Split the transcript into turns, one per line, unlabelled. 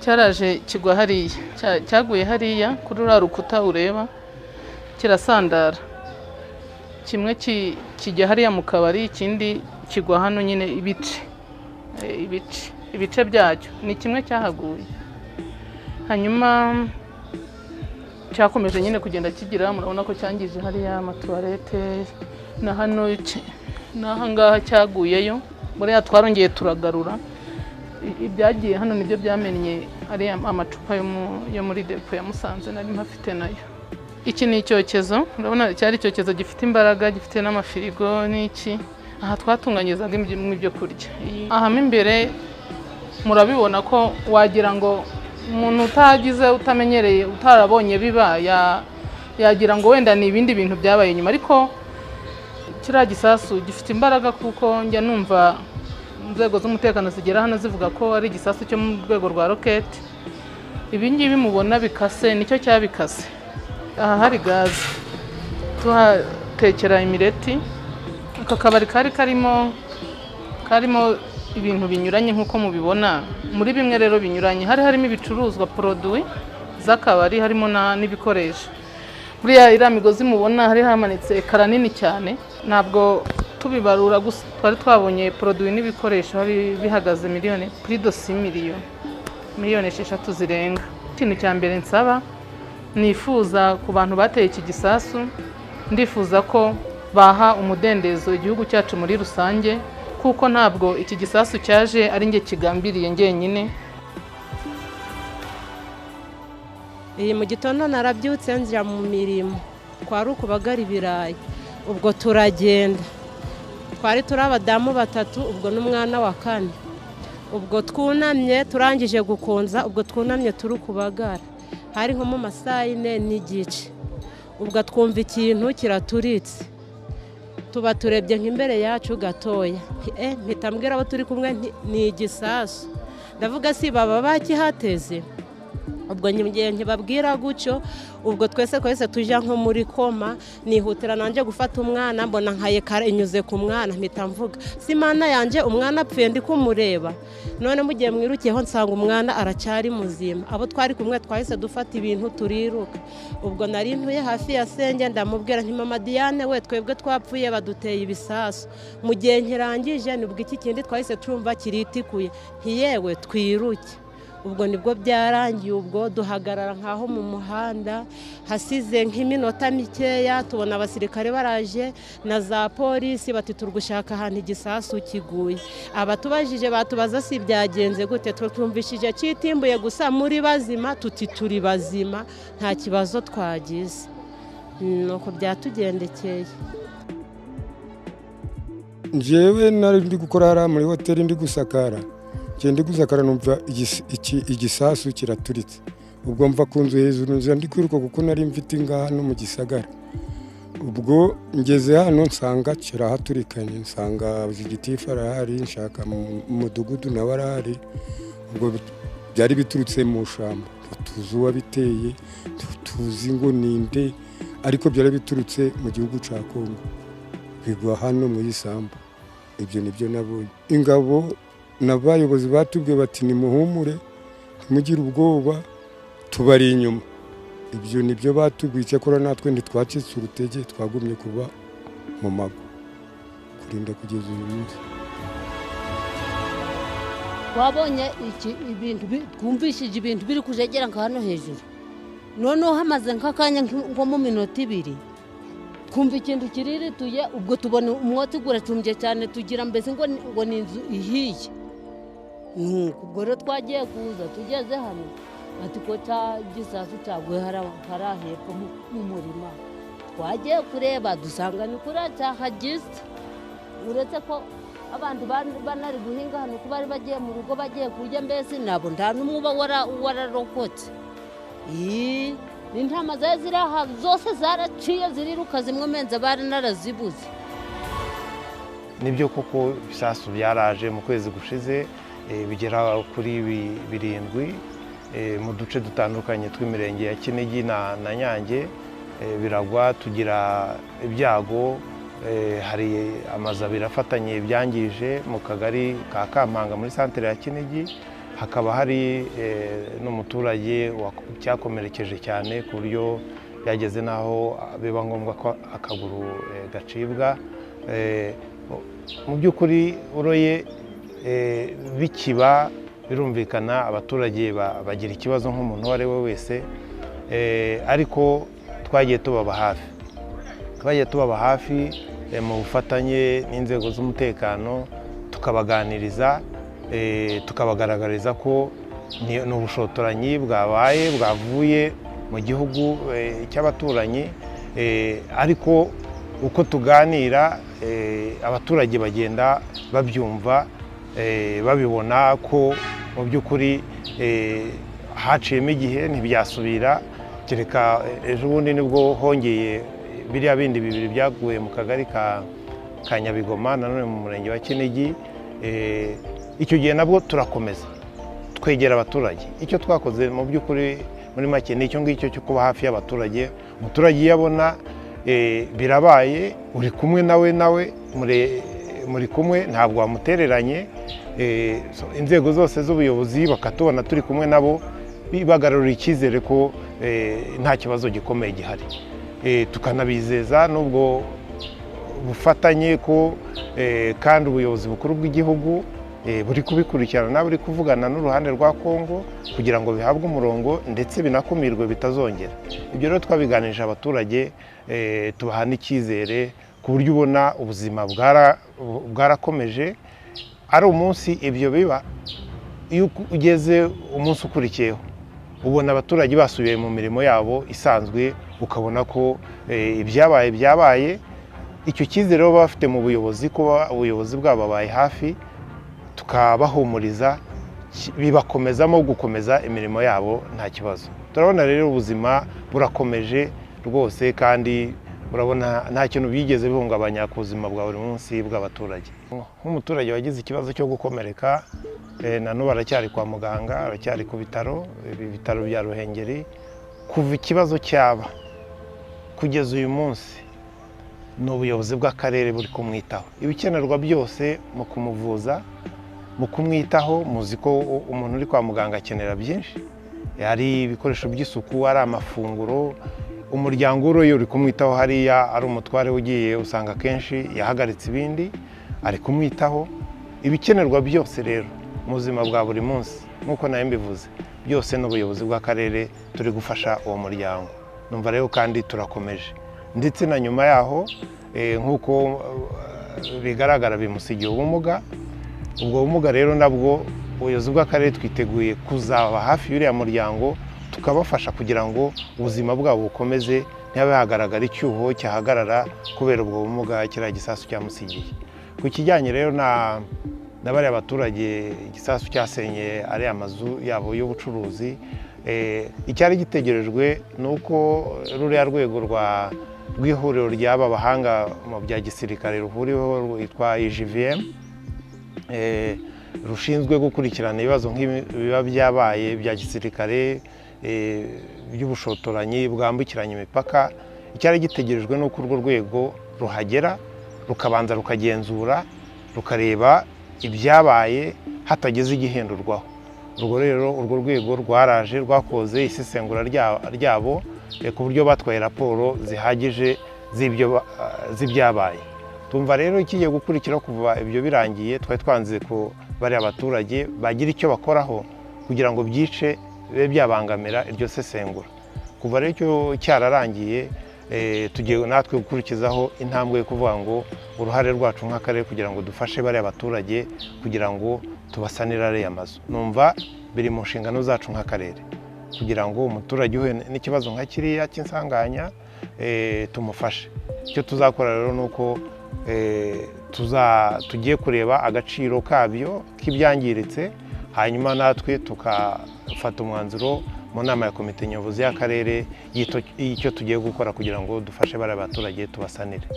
cyaraje kigwa hariya, cyaguye hariya kuri uriya rukuta ureba kirasandara, kimwe kijya hariya mu kabari, ikindi kigwa hano nyine ibice byacyo, ni kimwe cyahaguye. Hanyuma cyakomeje nyine kugenda kigira, murabona ko cyangije hariya amatuwarete na hano n'aha ngaha cyaguyeyo. Buriya twarongeye turagarura ibyagiye hano, nibyo byamennye ari amacupa yo muri depo ya Musanze nari mpafite nayo. Iki ni icyokezo, urabona cyari icyokezo gifite imbaraga, gifite n'amafirigo n'iki. Aha twatunganyizaga ibyo kurya. Aha mo imbere murabibona ko wagira ngo umuntu utagize, utamenyereye, utarabonye biba yagira ngo wenda ni ibindi bintu byabaye nyuma, ariko kiriya gisasu gifite imbaraga kuko njya numva inzego z'umutekano zigera hano zivuga ko ari igisasu cyo mu rwego rwa roketi. Ibi ngibi mubona bikase nicyo cyabikase. Aha hari gaze tuhatekera imireti. Aka kabari karimo ibintu binyuranye nk'uko mubibona, muri bimwe rero binyuranye harimo ibicuruzwa produit z'akabari, harimo n'ibikoresho. Buriya iriya migozi mubona hari hamanitse ekara nini cyane, ntabwo tubibarura gusa, twari twabonye produit n'ibikoresho hari bihagaze prix de 6 miliyoni 6 zirenga. Ikintu cya mbere nsaba, nifuza ku bantu bateye iki gisasu, ndifuza ko baha umudendezo igihugu cyacu muri rusange, kuko ntabwo iki gisasu cyaje ari nge kigambiriye ngenyine.
Iyi mu gitondo narabyutse njya mu mirimo, kwari ukubagara ibirayi, ubwo turagenda, twari turi abadamu 3, ubwo n'umwana wa 4. Ubwo twunamye turangije gukonza, ubwo twunamye turi kubagara, hari nko mu masaha 4 n'igice. Ubwo twumva ikintu kiraturitse, tuba turebye nk'imbere yacu gatoya, mpita mbwira abo turi kumwe ni igisasu, ndavuga si baba bakihateze. Ubwo ngiye nkibabwira gutyo, ubwo twese tujya nko muri koma, nihutira nanjye gufata umwana, mbona nkaye kare inyuze ku mwana, mpita mvuga si mana yanjye umwana apfuye ndi kumureba. None mugiye mwirukiyeho nsanga umwana aracyari muzima. Abo twari kumwe twahise dufata ibintu turiruka. Ubwo nari ntuye hafi ya senge, ndamubwira nti mama Diane we, twebwe twapfuye baduteye ibisasu. Mu gihe nkirangije nibwo iki kindi twahise twumva kiritikuye, ntiyewe twiruke. Ubwo nibwo byarangiye, ubwo duhagarara nkaho mu muhanda, hasize nk'iminota mikeya tubona abasirikare baraje na za polisi, bati turgushaka ahantu igisasu kiguye. Abatubajije batubaza si byagenze gute, twumvishije citimbuye gusa muri bazima, tuti turi bazima, nta kibazo twagize. Nuko byatugendekeye.
Njyewe nari ndi gukora hariya muri hoteli, ndi gusakara. Ndi gusakara numva igisasu kiraturitse. Ubwo mva ku nzu hejuru, ndi kwiruka kuko nari mfite ingaha no mu gisagara. Ubwo ngeze hano nsanga kirahaturikanye, nsanga Zigitifu arahari, nshaka mu mudugudu nawe arahari. Ubwo byari biturutse mu shamba, tuzi uwabiteye, tuzi ngo ninde, ariko byari biturutse mu gihugu cya Kongo, bigwa hano mu isambu. Ibyo nibyo nabonye. Ingabo n'abayobozi batubwiye bati nimuhumure, ntimugire ubwoba, tubari inyuma. Ibyo nibyo batubwiye, cyakora natwe ntitwacitse urutege, twagumye kuba mu mago kurinda kugeza uyu munsi.
Wabonye ibintu twumvishije ibintu biri kujegera nka hano hejuru, noneho hamaze nk'akanya nko mu minota 2 twumva ikintu kirirituye. Ubwo tubona umwotsi guracumbye cyane, tugira mbese ngo ni inzu ihiye. Ubwo rero twagiye kuza, tugeze hano ati ko cya gisasu cyaguye hariya hepfo mu murima. Twagiye kureba dusanga ni kuri cyahagize, uretse ko abantu banari guhinga hano ko bari bagiye mu rugo bagiye kurya, mbese nabo nta n'umwe uba wararokotse. Intama zari ziri aha zose zaraciye ziriruka, zimwe menze bari narazibuze.
Nibyo koko ibisasu byaraje mu kwezi gushize, bigera kuri 7 mu duce dutandukanye tw'imirenge ya Kinigi na Nyange. Biragwa tugira ibyago, hari amazu abiri afatanye byangije mu kagari ka Kampanga muri santere ya Kinigi, hakaba hari n'umuturage cyakomerekeje cyane ku buryo byageze n'aho biba ngombwa ko akaguru gacibwa. Mu by'ukuri uroye bikiba birumvikana abaturage bagira ikibazo nk'umuntu uwo ari we wese, ariko twagiye tubaba hafi mu bufatanye n'inzego z'umutekano, tukabaganiriza, tukabagaragariza ko ni ubushotoranyi bwavuye mu gihugu cy'abaturanyi, ariko uko tuganira abaturage bagenda babyumva, babibona ko mu by'ukuri haciyemo igihe ntibyasubira, kereka ejo bundi nibwo hongeye biriya bindi bibiri byaguye mu kagari ka Nyabigoma nanone mu murenge wa Kinigi. Icyo gihe nabwo turakomeza twegera abaturage. Icyo twakoze mu by'ukuri muri make ni icyo ngicyo cyo kuba hafi y'abaturage. Umuturage iyo abona birabaye uri kumwe nawe muri kumwe, ntabwo wamutereranye, inzego zose z'ubuyobozi bakatubona turi kumwe nabo, bagarurira icyizere ko nta kibazo gikomeye gihari. Tukanabizeza n'ubwo bufatanye ko kandi ubuyobozi bukuru bw'igihugu buri kubikurikirana, buri kuvugana n'uruhande rwa Kongo kugira ngo bihabwe umurongo ndetse binakumirwe bitazongera. Ibyo rero twabiganirije abaturage, tubaha n'icyizere ku buryo ubona ubuzima bwarakomeje. Ari umunsi ibyo biba, iyo ugeze umunsi ukurikiyeho ubona abaturage basubiye mu mirimo yabo isanzwe, ukabona ko ibyabaye byabaye. Icyo cyizere baba bafite mu buyobozi, ko ubuyobozi bwabo babaye hafi, tukabahumuriza, bibakomezamo gukomeza imirimo yabo nta kibazo. Turabona rero ubuzima burakomeje rwose, kandi murabona nta kintu byigeze bihungabanya ku buzima bwa buri munsi bw'abaturage. Nk'umuturage wagize ikibazo cyo gukomereka, na n'ubu aracyari kwa muganga, aracyari ku bitaro, ibitaro bya Ruhengeri. Kuva ikibazo cyaba kugeza uyu munsi ni ubuyobozi bw'akarere buri kumwitaho. Ibikenerwa byose mu kumuvuza, mu kumwitaho, muzi ko umuntu uri kwa muganga akenera byinshi, hari ibikoresho by'isuku, ari amafunguro. Umuryango uroye uri kumwitaho hariya, ari umutware ugiye usanga akenshi yahagaritse ibindi, ari kumwitaho. Ibikenerwa byose rero mu buzima bwa buri munsi, nk'uko nayo mbivuze, byose n'ubuyobozi bw'akarere turi gufasha uwo muryango. Numva rero kandi turakomeje, ndetse na nyuma yaho nk'uko bigaragara bimusigiye ubumuga. Ubwo bumuga rero nabwo ubuyobozi bw'akarere twiteguye kuzaba hafi y'uriya muryango, tukabafasha kugira ngo ubuzima bwabo bukomeze, ntihabe hagaragara icyuho cyahagarara kubera ubwo bumuga kiriya gisasu cyamusigiye. Ku kijyanye rero na bariya baturage igisasu cyasenye ariya mazu yabo y'ubucuruzi, icyari gitegerejwe ni uko ruriya rwego rw'ihuriro ry'aba bahanga mu bya gisirikare ruhuriweho rwitwa IGVM, rushinzwe gukurikirana ibibazo nk'ibiba byabaye bya gisirikare, by'ubushotoranyi bwambukiranya imipaka. Icyari gitegerejwe ni uko urwo rwego ruhagera, rukabanza rukagenzura, rukareba ibyabaye hatagize igihindurwaho. Urwo rwego rwaraje, rwakoze isesengura ryabo ku buryo batwaye raporo zihagije z'ibyabaye. Tumva rero ikigiye gukurikira kuva ibyo birangiye, twari twanze ko bari abaturage bagira icyo bakoraho kugira ngo byice bibe byabangamira iryo sesengura. Kuva rero icyo cyararangiye, tugiye natwe gukurikizaho intambwe yo kuvuga ngo uruhare rwacu nk'akarere kugira ngo dufashe bari abaturage kugira ngo tubasanire ariya mazu. Numva biri mu nshingano zacu nk'akarere kugira ngo umuturage uhuye n'ikibazo nka kiriya cy'insanganya tumufashe. Icyo tuzakora rero ni uko tugiye kureba agaciro kabyo k'ibyangiritse, hanyuma natwe tukafata umwanzuro mu nama ya komite nyobozi y'akarere y'icyo tugiye gukora kugira ngo dufashe bari abaturage tubasanire.